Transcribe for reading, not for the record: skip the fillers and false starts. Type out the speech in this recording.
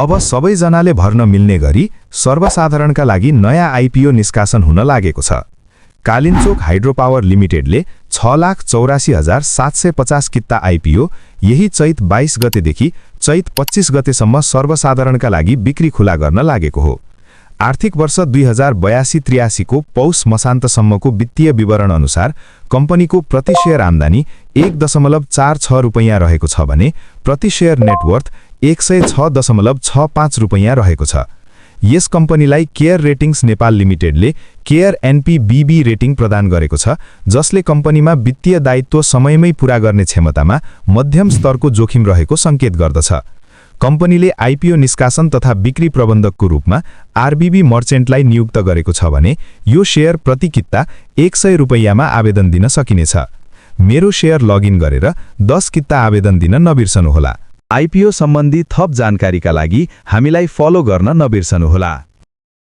अब सबैजनाले भर्न मिल्ने गरी सर्वसाधारणका लागि नयाँ आइपिओ निष्कासन हुन लागेको छ। कालिन्चोक हाइड्रो पावर लिमिटेडले 6,84,750 किता आइपिओ यही चैत 22 गतेदेखि चैत 25 गतेसम्म सर्वसाधारणका लागि बिक्री खुला गर्न लागेको हो। आर्थिक वर्ष 2082-83 को पौष मसान्तसम्मको वित्तीय विवरण अनुसार कम्पनीको प्रति शेयर आम्दानी 1.46 रुपैयाँ रहेको छ भने प्रति शेयर नेटवर्थ 106.65 रुपैयाँ रहेको छ। यस कम्पनीलाई केयर रेटिंग्स नेपाल लिमिटेडले केयर एनपीबीबी रेटिंग प्रदान गरेको छ, जसले कम्पनीमा वित्तीय दायित्व समयमै पूरा गर्ने क्षमतामा मध्यम स्तरको जोखिम रहेको संकेत गर्दछ। कम्पनीले आइपिओ निष्कासन तथा बिक्री प्रबन्धकको रूपमा आरबीबी मर्चेन्टलाई नियुक्त गरेको छ भने यो शेयर प्रति किता 100 रुपैयाँमा आवेदन दिन सकिनेछ। मेरो शेयर लगइन गरेर 10 किता आवेदन दिन नबिर्सनुहोला। आइपिओ सम्बन्धी थप जानकारीका लागि हामीलाई फलो गर्न नबिर्सनुहोला।